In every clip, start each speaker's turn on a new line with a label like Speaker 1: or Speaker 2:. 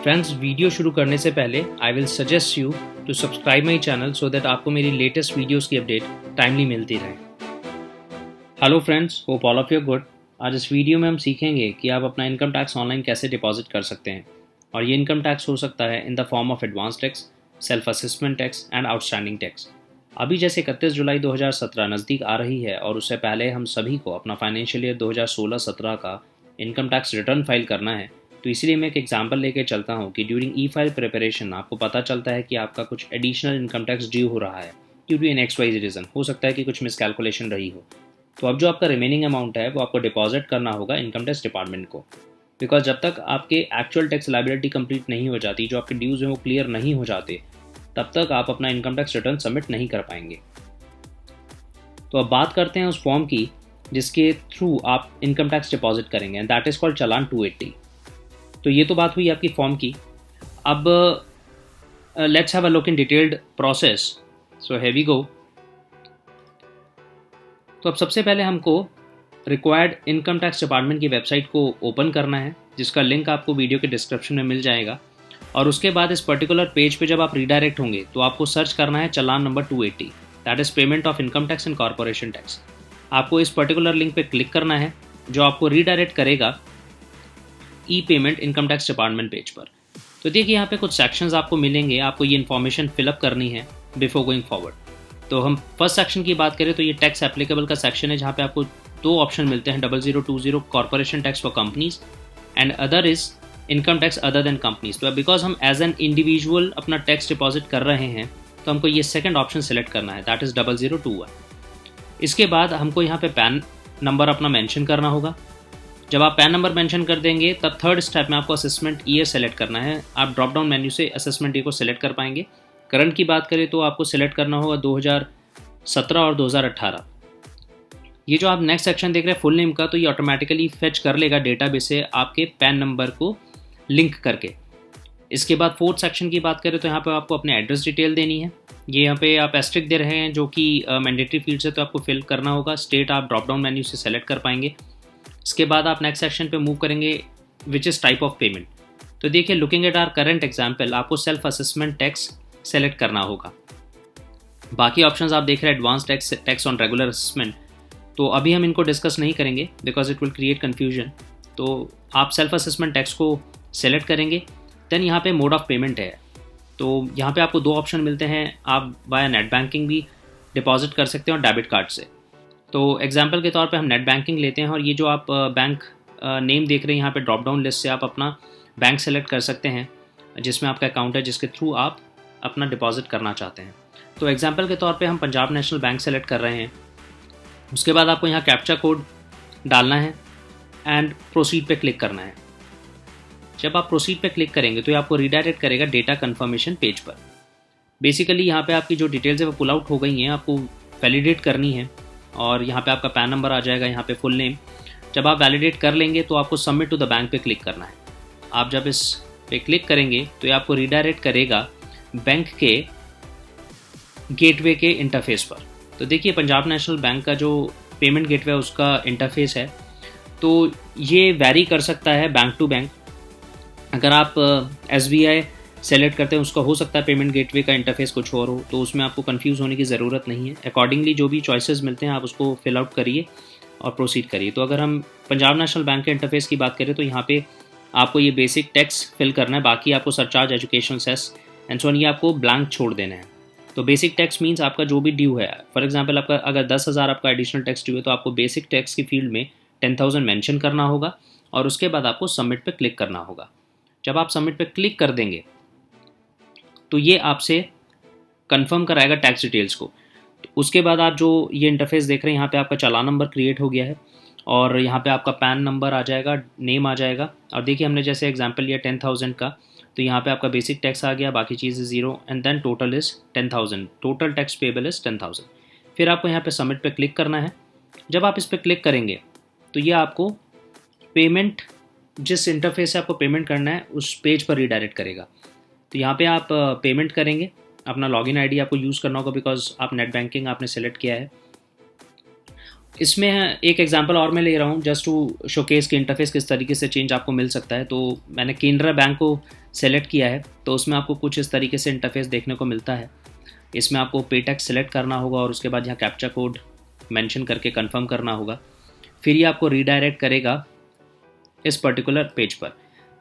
Speaker 1: Friends, video शुरू करने से पहले I will suggest you to subscribe my channel so that आपको मेरी लेटेस्ट वीडियोस की अपडेट टाइमली मिलती रहे। Hello friends, hope all of you good. आज इस वीडियो में हम सीखेंगे कि आप अपना इनकम टैक्स ऑनलाइन कैसे डिपॉजिट कर सकते हैं, और ये इनकम टैक्स हो सकता है in the form of advance tax, self assessment tax and outstanding tax. अभी जैसे 31 जुलाई 2017 नज़दीक आ रही है और उससे पहले हम सभी को अपना फाइनेंशियल ईयर 2016-17 का इनकम टैक्स रिटर्न फाइल करना है। तो इसलिए मैं एक एग्जांपल लेके चलता हूँ कि ड्यूरिंग ई फाइल प्रिपरेशन आपको पता चलता है कि आपका कुछ एडिशनल इनकम टैक्स ड्यू हो रहा है due to an XYZ reason. हो सकता है कि कुछ मिसकैलकुलेशन रही हो। तो अब जो आपका रिमेनिंग अमाउंट है वो आपको डिपॉजिट करना होगा इनकम टैक्स डिपार्टमेंट को, बिकॉज जब तक आपके एक्चुअल टैक्स लायबिलिटी कंप्लीट नहीं हो जाती, जो आपके ड्यूज़ हैं वो क्लियर नहीं हो जाते, तब तक आप अपना इनकम टैक्स रिटर्न सबमिट नहीं कर पाएंगे। तो अब बात करते हैं उस फॉर्म की जिसके थ्रू आप इनकम टैक्स डिपॉजिट करेंगे, एंड दैट इज़ कॉल्ड चालान 280। तो ये तो बात हुई आपकी फॉर्म की। अब let's have a look in detailed process. So here we go. तो अब सबसे पहले हमको रिक्वायर्ड इनकम टैक्स डिपार्टमेंट की वेबसाइट को ओपन करना है, जिसका लिंक आपको वीडियो के डिस्क्रिप्शन में मिल जाएगा। और उसके बाद इस पर्टिकुलर पेज पे जब आप रीडायरेक्ट होंगे तो आपको सर्च करना है challan number 280, that is payment of income tax and corporation tax. आपको इस पर्टिकुलर लिंक पे क्लिक करना है, जो आपको रीडायरेक्ट करेगा e payment income tax department page पर। तो देखिए यहाँ पे कुछ सेक्शंस आपको मिलेंगे, आपको ये इन्फॉर्मेशन फिलअप करनी है बिफोर गोइंग फॉरवर्ड। तो हम फर्स्ट सेक्शन की बात करें तो ये टैक्स एप्लीकेबल का सेक्शन है, जहाँ पे आपको दो ऑप्शन मिलते हैं, 0020 corporation tax for companies and other is income tax other than companies. तो बिकॉज हम एज एन इंडिविजुअल अपना टैक्स डिपॉजिट कर रहे हैं तो हमको ये सेकंड ऑप्शन सेलेक्ट करना है, दैट इज़ 0021। इसके बाद हमको यहाँ पे पैन नंबर अपना मेंशन करना होगा। जब आप पैन नंबर मेंशन कर देंगे तब थर्ड स्टेप में आपको असेसमेंट ईयर सेलेक्ट करना है। आप ड्रॉप डाउन मेन्यू से असेसमेंट ईयर को सिलेक्ट कर पाएंगे। करंट की बात करें तो आपको सिलेक्ट करना होगा 2017 और 2018। ये जो आप नेक्स्ट सेक्शन देख रहे हैं फुल नेम का, तो ये ऑटोमेटिकली फेच कर लेगा डेटाबेस से आपके पैन नंबर को लिंक करके। इसके बाद फोर्थ सेक्शन की बात करें तो यहाँ पर आपको अपने एड्रेस डिटेल देनी है। ये यहाँ पे आप एस्ट्रिक दे रहे हैं जो कि मैंडेटरी फील्ड है, तो आपको फिल करना होगा। स्टेट आप ड्रॉप डाउन मेन्यू से सेलेक्ट कर पाएंगे। इसके बाद आप नेक्स्ट सेक्शन पे मूव करेंगे, which is type of payment. तो देखिए, looking at our current example, आपको सेल्फ असेसमेंट टैक्स सेलेक्ट करना होगा। बाकी ऑप्शंस आप देख रहे हैं advance tax, tax on regular assessment, तो अभी हम इनको डिस्कस नहीं करेंगे because it will create confusion. तो आप सेल्फ असेसमेंट टैक्स को सेलेक्ट करेंगे। देन यहाँ पे मोड ऑफ पेमेंट है, तो यहाँ पे आपको दो ऑप्शन मिलते हैं। आप वाया नेट बैंकिंग भी डिपॉजिट कर सकते हैं और डेबिट कार्ड से। तो एग्जांपल के तौर पे हम नेट बैंकिंग लेते हैं, और ये जो आप बैंक नेम देख रहे हैं यहाँ पे ड्रॉप डाउन लिस्ट से आप अपना बैंक सेलेक्ट कर सकते हैं जिसमें आपका अकाउंट है, जिसके थ्रू आप अपना डिपॉजिट करना चाहते हैं। तो एग्जांपल के तौर पे हम पंजाब नेशनल बैंक सेलेक्ट कर रहे हैं। उसके बाद आपको यहाँ कैप्चा कोड डालना है एंड प्रोसीड पे क्लिक करना है। जब आप प्रोसीड पे क्लिक करेंगे तो ये आपको रीडायरेक्ट करेगा डेटा कन्फर्मेशन पेज पर। बेसिकली यहाँ पे आपकी जो डिटेल्स है वो पुल आउट हो गई हैं, आपको वैलिडेट करनी है, और यहाँ पे आपका पैन नंबर आ जाएगा, यहाँ पे फुल नेम। जब आप वैलिडेट कर लेंगे तो आपको सबमिट टू द बैंक पे क्लिक करना है। आप जब इस पे क्लिक करेंगे तो ये आपको रीडायरेक्ट करेगा बैंक के गेटवे के इंटरफेस पर। तो देखिए, पंजाब नेशनल बैंक का जो पेमेंट गेटवे है उसका इंटरफेस है, तो ये वैरी कर सकता है बैंक टू बैंक। अगर आप SBI सेलेक्ट करते हैं, उसका हो सकता है पेमेंट गेटवे का इंटरफेस कुछ और हो, तो उसमें आपको कंफ्यूज होने की ज़रूरत नहीं है। अकॉर्डिंगली जो भी चॉइसेस मिलते हैं आप उसको फिल आउट करिए और प्रोसीड करिए। तो अगर हम पंजाब नेशनल बैंक के इंटरफेस की बात करें तो यहाँ पे आपको ये बेसिक टैक्स फिल करना है, बाकी आपको surcharge, education cess and so on ये आपको ब्लैंक छोड़ देना है। तो बेसिक टैक्स मीन्स आपका जो भी ड्यू है, फॉर एग्जाम्पल आपका अगर 10,000 आपका एडिशनल टैक्स ड्यू है तो आपको बेसिक टैक्स की फील्ड में 10,000 मेंशन करना होगा, और उसके बाद आपको सबमिट पे क्लिक करना होगा। जब आप सबमिट पे क्लिक कर देंगे तो ये आपसे कंफर्म कराएगा टैक्स डिटेल्स को। तो उसके बाद आप जो ये इंटरफेस देख रहे हैं, यहाँ पे आपका चालान नंबर क्रिएट हो गया है, और यहाँ पे आपका पैन नंबर आ जाएगा, नेम आ जाएगा। और देखिए, हमने जैसे एग्जांपल लिया 10,000 का, तो यहाँ पे आपका बेसिक टैक्स आ गया, बाकी चीज़ 0 and then total is 10,000, total tax payable is 10,000। फिर आपको यहाँ पे सबमिट पे क्लिक करना है। जब आप इस पर क्लिक करेंगे तो ये आपको पेमेंट, जिस इंटरफेस से आपको पेमेंट करना है उस पेज पर रीडायरेक्ट करेगा। तो यहाँ पे आप पेमेंट करेंगे, अपना लॉगिन आईडी आपको यूज़ करना होगा बिकॉज आप नेट बैंकिंग आपने सेलेक्ट किया है। इसमें एक एग्जांपल और मैं ले रहा हूँ जस्ट टू शोकेस के इंटरफेस किस तरीके से चेंज आपको मिल सकता है। तो मैंने केनरा बैंक को सेलेक्ट किया है तो उसमें आपको कुछ इस तरीके से इंटरफेस देखने को मिलता है। इसमें आपको पे टैक्स सेलेक्ट करना होगा और उसके बाद यहाँ कैप्चा कोड मेंशन करके कंफर्म करना होगा। फिर ये आपको रीडायरेक्ट करेगा इस पर्टिकुलर पेज पर।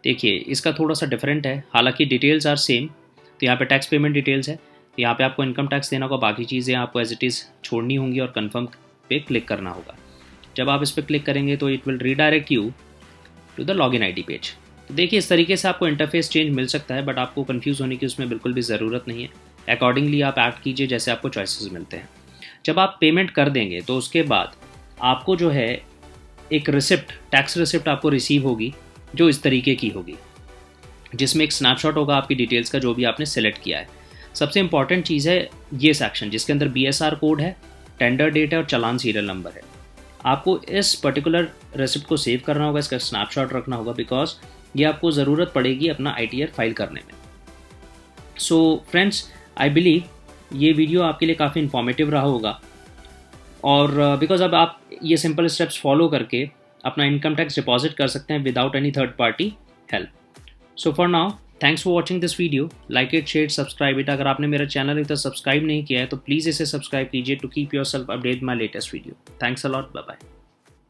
Speaker 1: देखिए इसका थोड़ा सा डिफरेंट है, हालांकि डिटेल्स आर सेम। तो यहाँ पे टैक्स पेमेंट डिटेल्स है, यहाँ पे आपको इनकम टैक्स देना होगा, बाकी चीज़ें आपको एज इट इज़ छोड़नी होंगी और कंफर्म पे क्लिक करना होगा। जब आप इस पर क्लिक करेंगे तो it will redirect you to the login ID page. तो देखिए इस तरीके से आपको इंटरफेस चेंज मिल सकता है, बट आपको कंफ्यूज होने की उसमें बिल्कुल भी ज़रूरत नहीं है। अकॉर्डिंगली आप ऐड कीजिए जैसे आपको चॉइसेस मिलते हैं। जब आप पेमेंट कर देंगे तो उसके बाद आपको जो है एक रिसिप्ट, टैक्स रिसिप्ट आपको रिसीव होगी जो इस तरीके की होगी, जिसमें एक स्नैपशॉट होगा आपकी डिटेल्स का जो भी आपने सेलेक्ट किया है। सबसे इंपॉर्टेंट चीज़ है ये सेक्शन जिसके अंदर BSR कोड है, टेंडर डेट है और चालान सीरियल नंबर है। आपको इस पर्टिकुलर रिसिप्ट को सेव करना होगा, इसका स्नैपशॉट रखना होगा, बिकॉज ये आपको ज़रूरत पड़ेगी अपना ITR फाइल करने में। सो फ्रेंड्स, आई बिलीव ये वीडियो आपके लिए काफ़ी इन्फॉर्मेटिव रहा होगा, और बिकॉज अब आप ये सिंपल स्टेप्स फॉलो करके अपना इनकम टैक्स डिपॉजिट कर सकते हैं without any third party help. So for now, thanks for watching this video. Like it, share, subscribe it. अगर आपने मेरा चैनल अभी तक सब्सक्राइब नहीं किया है तो प्लीज़ इसे सब्सक्राइब कीजिए to keep yourself update my latest video. Thanks a lot, bye bye.